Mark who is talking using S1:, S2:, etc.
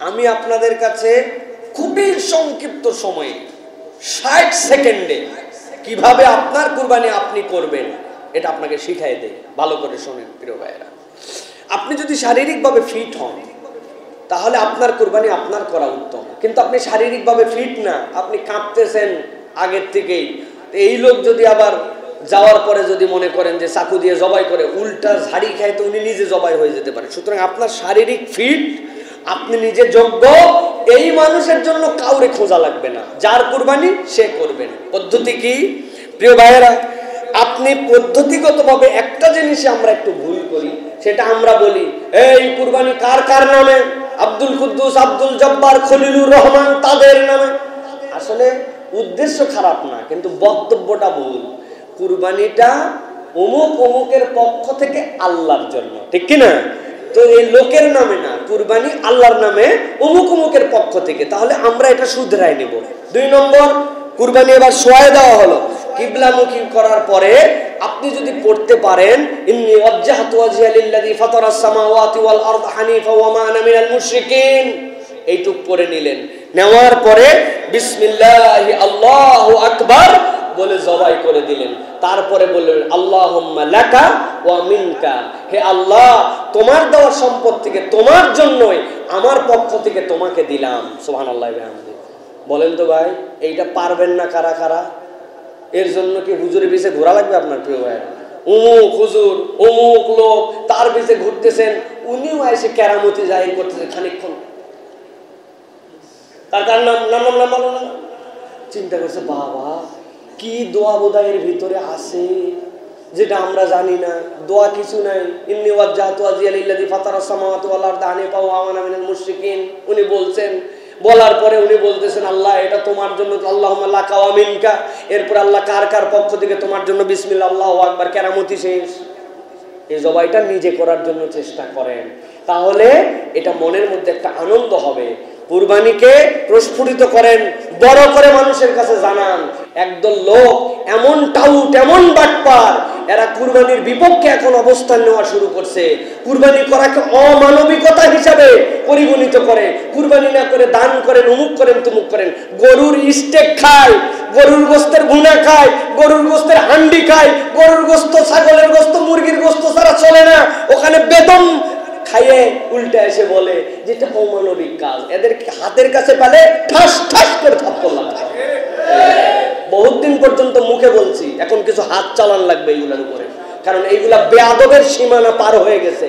S1: আমি আপনাদের কাছে খুবই সংক্ষিপ্ত সময়ে 60 সেকেন্ডে কিভাবে আপনার কুরবানি আপনি করবেন এটা আপনাকে শিখাই দেই। ভালো করে শুনেন প্রিয় ভাইয়েরা। আপনি যদি শারীরিকভাবে ফিট হন তাহলে আপনার কুরবানি আপনার করা উত্তম। কিন্তু আপনি শারীরিকভাবে ফিট না, আপনি কাঁপতেছেন আগের থেকেই, এই লোক যদি আবার যাওয়ার পরে যদি মনে করেন যে চাকু দিয়ে জবাই করে উল্টা ঝাড়ি খায় তো উনি নিজে জবাই হয়ে যেতে পারে। সুতরাং আপনার শারীরিক ফিট, আপনি নিজে যোগ্য, এই মানুষের জন্য কাউরে খোঁজা লাগবে না, যার কুরবানি সে করবেন। পদ্ধতি কি প্রিয় ভাইয়েরা? আপনি পদ্ধতিগতভাবে একটা জিনিসে আমরা একটু ভুল করি, সেটা আমরা বলি এই কুরবানি কার কার নামে, আব্দুল কুদ্দুস, আব্দুল জব্বার, খলিলুর রহমান তাদের নামে। আসলে উদ্দেশ্য খারাপ না, কিন্তু বক্তব্যটা ভুল। কুরবানিটা অমুক অমুকের পক্ষ থেকে আল্লাহর জন্য, ঠিক কি না? তো এই লোকের নামে না, কুরবানি আল্লাহর নামে অমুক অমুকের পক্ষ থেকে। তাহলে আমরা এটা শুধরাই নেব। 2 নম্বর, কুরবানি এবার শোয়া দেওয়া হলো, কিবলামুখী করার পরে আপনি যদি পড়তে পারেন ইন্নী ওয়াজ্জাহতু ওয়াজহিয়া লিল্লাযী ফাতারাস সামাওয়াতি ওয়াল আরদ হানিফা ওয়া মা আনা মিনাল মুশরিকিন, এইটুক পড়ে নিলেন। নেওয়ার পরে বিসমিল্লাহি আল্লাহু আকবার বলে জবাই করে দিলেন। তারপরে বললেন আল্লাহুম্মা লাকা ওয়া মিনকা, হে আল্লাহ তোমার দেওয়া সম্পদ থেকে তোমার জন্যই আমার পক্ষ থেকে তোমাকে দিলাম। সুবহানাল্লাহি ওয়া বিহামদিহি। বলেন তো ভাই, এইটা পারবেন না কারা কারা? এর জন্য কি হুজুরের পিছে ঘোরা লাগবে আপনার প্রিয় ভাইরা? অমুক হুজুর, অমুক লোক, তার পিছে ঘুরতেছেন, উনিও এসে কেরামতি জাহির করতেছেন খানিকক্ষণ। তার নাম নাম নাম নাম নাম চিন্তা করছে, বাবা কি দোয়া বোধহয় এর ভিতরে আছে যেটা আমরা জানি না। দোয়া কিছু নাই। ইন্নী ওয়াজ্জাহতু ওয়াজহিয়া লিল্লাযী ফাতারাস সামাওয়াতি ওয়াল আরদ হানিফা ওয়া মা আনা মিনাল মুশরিকিন, উনি বলছেন। বলার পরে উনি বলতেছেন আল্লাহ এটা তোমার জন্য, আল্লাহুম্মা লাকা ওয়া মিনকা। এরপর আল্লাহ কার কার পক্ষ থেকে তোমার জন্য, বিসমিল্লাহ আল্লাহু আকবার, কেরামতি শেষ। এই জবাইটা নিজে করার জন্য চেষ্টা করেন, তাহলে এটা মনের মধ্যে একটা আনন্দ হবে। কুরবানিকে প্রস্ফুটিত করেন, বড় করে মানুষের কাছে জানান। একদল লোক এমন টাউট, এমন বাটপার, এরা কুরবানির বিপক্ষে এখন অবস্থান নেওয়া শুরু করছে। কুরবানি করাকে অমানবিকতা হিসাবে পরিগণিত করে, কুরবানি না করে দান করেন, অমুক করেন, তুমুক করেন। গরুর স্টেক খায়, গরুর গোস্তের ভুনা খায়, গরুর গোস্তের হান্ডি খায়, গরুর গোস্ত, ছাগলের গোস্ত, মুরগির গোস্ত ছাড়া চলে না। ওখানে বেতন খাইয়ে উল্টা এসে বলে যেটা অমানবিক কাজ। এদের হাতের কাছে পেলে ঠাস ঠাস করে থাপ্পড় লাগবে। বহুত দিন পর্যন্ত মুখে বলছি, এখন কিছু হাত চালান লাগবে এইগুলোর উপরে, কারণ এইগুলা বেয়াদবের সীমানা পার হয়ে গেছে।